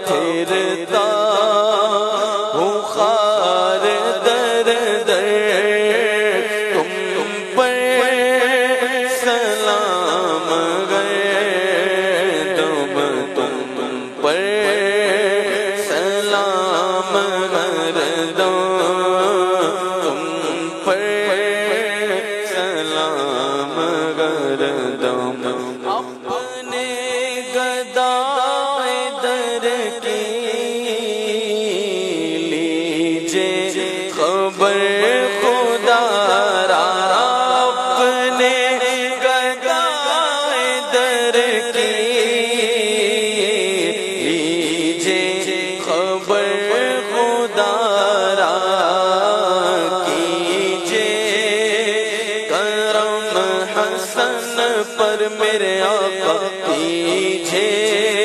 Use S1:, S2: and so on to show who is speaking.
S1: پھرتا ہوں خار در در تم پر سلام گردم تم پر سلام گردم تم پر سلام گردم اپنے گدا خبر خدا را اپنے گدائے در کی لیجے خبر خدا را کیجے کرم حسن پر میرے آقا کیجے